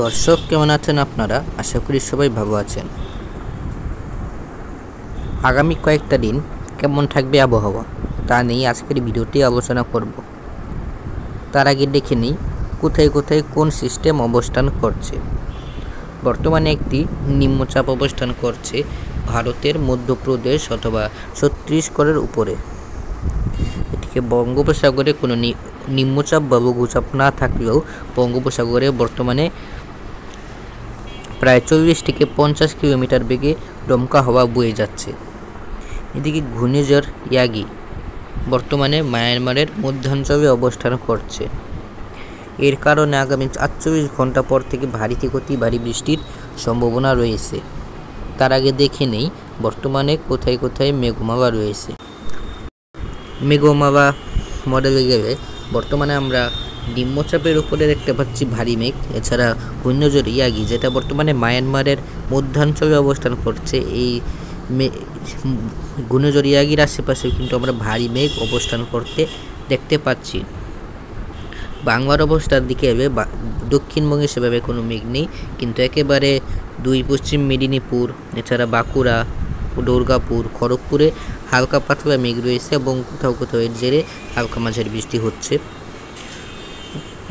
দর্শক কেমন আছেন আপনারা? আশা করি সবাই ভালো আছেন। আগামী কয়েকটা দিন কেমন থাকবে আবহাওয়া তা নিয়ে আজকের ভিডিওটি আলোচনা করব। তার আগে দেখে নিই কোথায় কোথায় কোন সিস্টেম অবস্থান করছে। বর্তমানে একটি নিম্নচাপ অবস্থান করছে ভারতের মধ্যপ্রদেশ অথবা ছত্তিশগড়ের উপরে। এদিকে বঙ্গোপসাগরে কোনো নিম্নচাপ বা লঘুচাপ না থাকলেও বঙ্গোপসাগরে বর্তমানে প্রায় 40 থেকে 50 কিলোমিটার বেগে দমকা হাওয়া বয়ে যাচ্ছে। এদিকে ঘূর্ণিঝড় ইয়াগি বর্তমানে মায়ানমারের মধ্যাঞ্চলে অবস্থান করছে। এর কারণে আগামী 48 ঘন্টা পর থেকে ভারী থেকে অতি ভারী বৃষ্টির সম্ভাবনা রয়েছে। তার আগে দেখে নেই বর্তমানে কোথায় কোথায় মেঘমালা রয়েছে। মেঘমালা মডেলে গেলে বর্তমানে আমরা নিম্নচাপের উপরে দেখতে পাচ্ছি ভারী মেঘ। এছাড়া ঘূর্ণিঝড় ইয়াগি যেটা বর্তমানে মায়ানমারের মধ্যাঞ্চলে অবস্থান করছে, এই ঘূর্ণিঝড় ইয়াগির আশেপাশে কিন্তু আমরা ভারী মেঘ অবস্থান করতে দেখতে পাচ্ছি। বাংলার অবস্থার দিকে এলে দক্ষিণবঙ্গে সেভাবে কোনো মেঘ নেই, কিন্তু একেবারে পশ্চিম মেদিনীপুর, এছাড়া বাঁকুড়া, দুর্গাপুর, খড়গপুরে হালকা পাতলা মেঘ রয়েছে এবং কোথাও কোথাও এর জেরে হালকা মাঝারি বৃষ্টি হচ্ছে।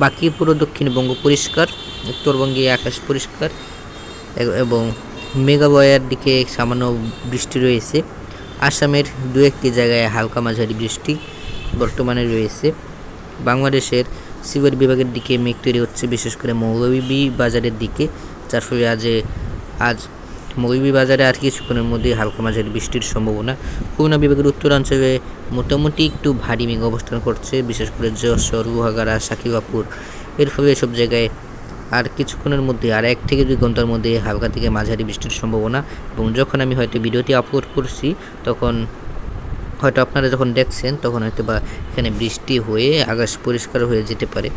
বাকি পুরো দক্ষিণবঙ্গ পরিষ্কার, উত্তরবঙ্গে আকাশ পরিষ্কার এবং মেঘালয়ের দিকে সামান্য বৃষ্টি রয়েছে। আসামের দু একটি জায়গায় হালকা মাঝারি বৃষ্টি বর্তমানে রয়েছে। বাংলাদেশের সিলেট বিভাগের দিকে মেঘ তৈরি হচ্ছে, বিশেষ করে মৌলভীবাজারের দিকে, যার ফলে আজ মৌলভীবাজারে আর কিছুক্ষণের মধ্যে হালকা মাঝারি বৃষ্টির সম্ভাবনা। খুলনা বিভাগের উত্তরাঞ্চলে মোটামুটি একটু ভারী মেঘ অবস্থান করছে, বিশেষ করে যশোর, লোহাগাড়া, সাকিবাপুর। এর ফলে এসব জায়গায় আর কিছুক্ষণের মধ্যে আর 1 থেকে 2 ঘন্টার মধ্যে হালকা থেকে মাঝারি বৃষ্টির সম্ভাবনা। এবং যখন আমি হয়তো ভিডিওটি আপলোড করছি তখন হয়তো আপনারা যখন দেখছেন তখন হয়তো বা এখানে বৃষ্টি হয়ে আকাশ পরিষ্কার হয়ে যেতে পারে।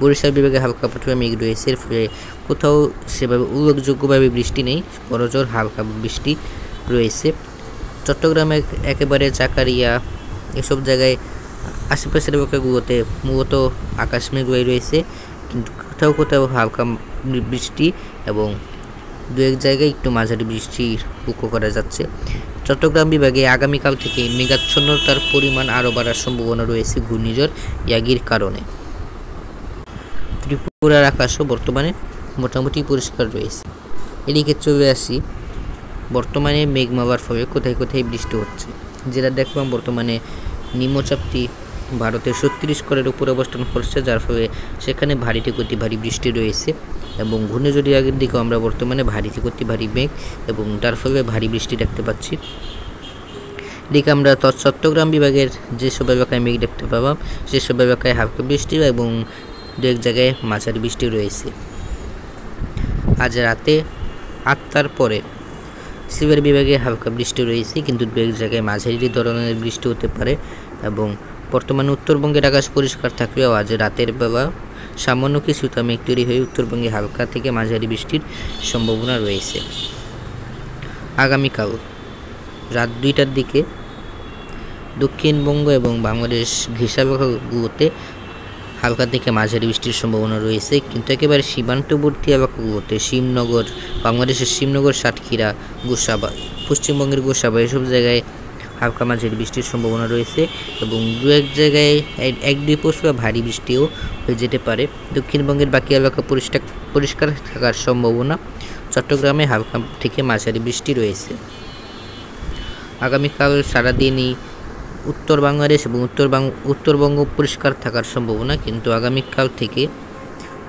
বরিশাল বিভাগে হালকা পাতলা মেঘ রয়েছে, এর ফলে কোথাও সেভাবে উল্লেখযোগ্যভাবে বৃষ্টি নেই, বড়জোর হালকা বৃষ্টি রয়েছে। চট্টগ্রামে একেবারে চাকারিয়া এসব জায়গায় আশেপাশের এলাকাগুলোতে মূলত আকাশ মেঘলাই রয়েছে, কিন্তু কোথাও কোথাও হালকা বৃষ্টি এবং 2-1 জায়গায় একটু মাঝারি বৃষ্টির লক্ষ্য করা যাচ্ছে। চট্টগ্রাম বিভাগে আগামীকাল থেকে মেঘাচ্ছন্নতার পরিমাণ আরও বাড়ার সম্ভাবনা রয়েছে ঘূর্ণিঝড় ইয়াগির কারণে। ত্রিপুরার আকাশও বর্তমানে মোটামুটি পরিষ্কার রয়েছে। এদিকে চলে আসি বর্তমানে মেঘমালার ফলে কোথায় কোথায় বৃষ্টি হচ্ছে। যেটা দেখলাম বর্তমানে নিম্নচাপটি ভারতের ছত্তিশগড়ের উপরে অবস্থান করছে, যার ফলে সেখানে ভারী থেকে অতি ভারী বৃষ্টি রয়েছে এবং ঘূর্ণিঝড় ইয়াগির দিকেও আমরা বর্তমানে ভারী থেকে অতি ভারী মেঘ এবং তার ফলে ভারী বৃষ্টি দেখতে পাচ্ছি। এদিকে আমরা চট্টগ্রাম বিভাগের যেসব এলাকায় মেঘ দেখতে পাবাম সেসব এলাকায় হালকা বৃষ্টি এবং 2-1 জায়গায় মাঝারি বৃষ্টি রয়েছে। আজ রাতে 8টার পরে সিলেট বিভাগে হালকা বৃষ্টি রয়েছে, কিন্তু 2-1 জায়গায় মাঝারি ধরনের বৃষ্টি হতে পারে। এবং বর্তমানে উত্তরবঙ্গের আকাশ পরিষ্কার থাকলেও আজ রাতের বেলা সামান্য কিছুটা মেঘ তৈরি হয়ে উত্তরবঙ্গে হালকা থেকে মাঝারি বৃষ্টির সম্ভাবনা রয়েছে। আগামীকাল রাত 2টার দিকে দক্ষিণবঙ্গ এবং বাংলাদেশ ঘেঁষাগুলোতে হালকা থেকে মাঝারি বৃষ্টির সম্ভাবনা রয়েছে, কিন্তু একেবারে সীমান্তবর্তী এলাকাগুলোতে শিবনগর, বাংলাদেশের শিবনগর, সাতক্ষীরা, গোসাবা, পশ্চিমবঙ্গের গোসাবা এসব জায়গায় হালকা মাঝারি বৃষ্টির সম্ভাবনা রয়েছে এবং 2-1 জায়গায় 1-2 পশলা ভারী বৃষ্টিও হয়ে যেতে পারে। দক্ষিণবঙ্গের বাকি এলাকা পরিষ্কার থাকার সম্ভাবনা। চট্টগ্রামে হালকা থেকে মাঝারি বৃষ্টি রয়েছে। আগামীকাল সারাদিনই উত্তর বাংলাদেশ এবং উত্তরবঙ্গ পরিষ্কার থাকার সম্ভাবনা, কিন্তু আগামীকাল থেকে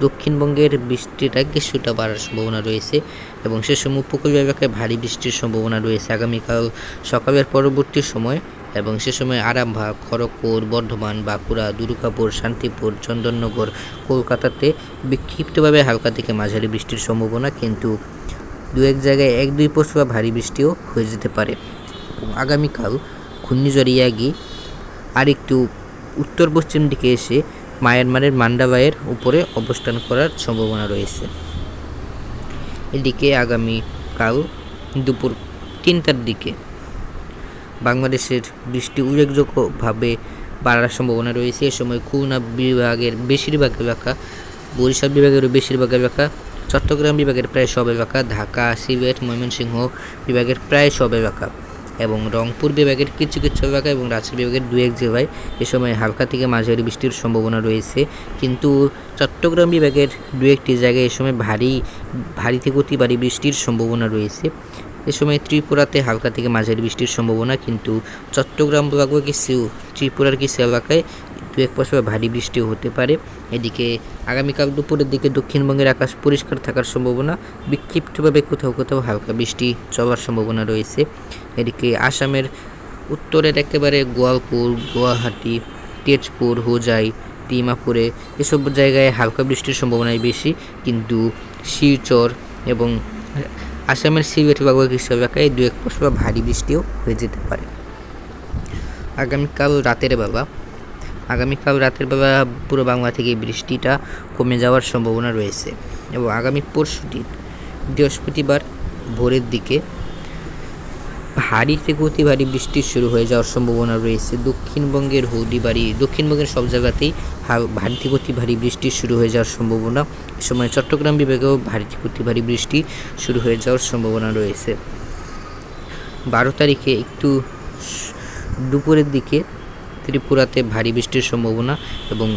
দক্ষিণবঙ্গের বৃষ্টিটা কিছুটা বাড়ার সম্ভাবনা রয়েছে এবং সে সময় উপকূলীয় এলাকায় ভারী বৃষ্টির সম্ভাবনা রয়েছে আগামীকাল সকালের পরবর্তী সময়। এবং সে সময় আরামবাগ, খড়গপুর, বর্ধমান, বাঁকুড়া, দুর্গাপুর, শান্তিপুর, চন্দননগর, কলকাতাতে বিক্ষিপ্তভাবে হালকা থেকে মাঝারি বৃষ্টির সম্ভাবনা, কিন্তু 2-1 জায়গায় 1-2 পশলা ভারী বৃষ্টিও হয়ে যেতে পারে। আগামীকাল ঘূর্ণিঝড় ইয়াগি আরেকটু উত্তর পশ্চিম দিকে এসে মায়ানমারের মান্ডাবাইয়ের উপরে অবস্থান করার সম্ভাবনা রয়েছে। এদিকে আগামীকাল দুপুর 3টার দিকে বাংলাদেশের বৃষ্টি উল্লেখযোগ্যভাবে বাড়ার সম্ভাবনা রয়েছে। এ সময় খুলনা বিভাগের বেশিরভাগ এলাকা বরিশাল বিভাগেরও বেশিরভাগ এলাকা, চট্টগ্রাম বিভাগের প্রায় সব এলাকা, ঢাকা, সিলেট, ময়মনসিংহ বিভাগের প্রায় সব এলাকা এবং রংপুর বিভাগের কিছু কিছু এলাকা এবং রাজশাহী বিভাগের 2-1 জেলায় এ সময় হালকা থেকে মাঝারি বৃষ্টির সম্ভাবনা রয়েছে। কিন্তু চট্টগ্রাম বিভাগের 2-1টি জায়গায় এ সময় ভারী থেকে অতি ভারী বৃষ্টির সম্ভাবনা রয়েছে। এ সময় ত্রিপুরাতে হালকা থেকে মাঝারি বৃষ্টির সম্ভাবনা, কিন্তু চট্টগ্রাম বিভাগ ত্রিপুরার কিছু এলাকায় 2-1 ভারী বৃষ্টিও হতে পারে। এদিকে আগামীকাল দুপুরের দিকে দক্ষিণবঙ্গের আকাশ পরিষ্কার থাকার সম্ভাবনা, বিক্ষিপ্তভাবে কোথাও কোথাও হালকা বৃষ্টি চলার সম্ভাবনা রয়েছে। এদিকে আসামের উত্তরের একেবারে গোয়ালপুর, গুয়াহাটি, তেজপুর, হোজাই, ডিমাপুরে এসব জায়গায় হালকা বৃষ্টির সম্ভাবনাই বেশি, কিন্তু শিলচর এবং আসামের সিলেট বিভাগের কিছু এলাকায় 2-1 ভারী বৃষ্টিও হয়ে যেতে পারে। আগামীকাল রাতের বেলা পুরো বাংলা থেকে বৃষ্টিটা কমে যাওয়ার সম্ভাবনা রয়েছে এবং আগামী পরশুদিন বৃহস্পতিবার ভোরের দিকে ভারী থেকে অতি ভারী বৃষ্টি শুরু হয়ে যাওয়ার সম্ভাবনা রয়েছে। দক্ষিণবঙ্গের সব জায়গাতেই ভারী থেকে অতি ভারী বৃষ্টি শুরু হয়ে যাওয়ার সম্ভাবনা। এ সময় চট্টগ্রাম বিভাগেও ভারী থেকে অতি ভারী বৃষ্টি শুরু হয়ে যাওয়ার সম্ভাবনা রয়েছে। 12 তারিখে একটু দুপুরের দিকে ত্রিপুরাতে ভারী বৃষ্টির সম্ভাবনা এবং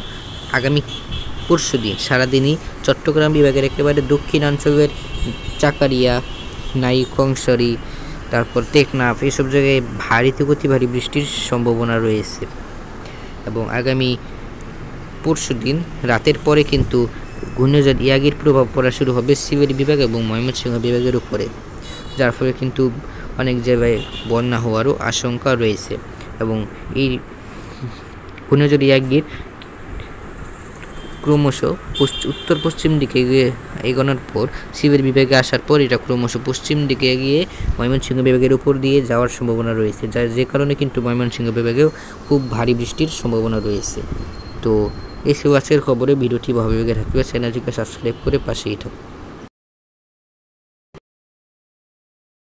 আগামী পরশুদিন সারাদিনই চট্টগ্রাম বিভাগের একেবারে দক্ষিণাঞ্চলের চাকারিয়া, নাইকংসারি, তারপর টেকনাফ এসব জায়গায় ভারী থেকে অতি ভারী বৃষ্টির সম্ভাবনা রয়েছে এবং আগামী পরশুদিন রাতের পরে কিন্তু ঘূর্ণিঝড় ইয়াগির প্রভাব পড়া শুরু হবে সিলেট বিভাগ এবং ময়মনসিংহ বিভাগের উপরে, যার ফলে কিন্তু অনেক জায়গায় বন্যা হওয়ারও আশঙ্কা রয়েছে এবং এই ঘূর্ণিঝড় ইয়াগির ক্রমশ উত্তর পশ্চিম দিকে এগোনোর পর সিলেট বিভাগে আসার পর এটা ক্রমশ পশ্চিম দিকে এগিয়ে ময়মনসিংহ বিভাগের উপর দিয়ে যাওয়ার সম্ভাবনা রয়েছে, যে কারণে কিন্তু ময়মনসিংহ বিভাগেও খুব ভারী বৃষ্টির সম্ভাবনা রয়েছে। তো এই আজকের খবরে ভিডিওটি ভালো লেগে থাকলে চ্যানেলটিকে সাবস্ক্রাইব করে পাশেই থাকুন।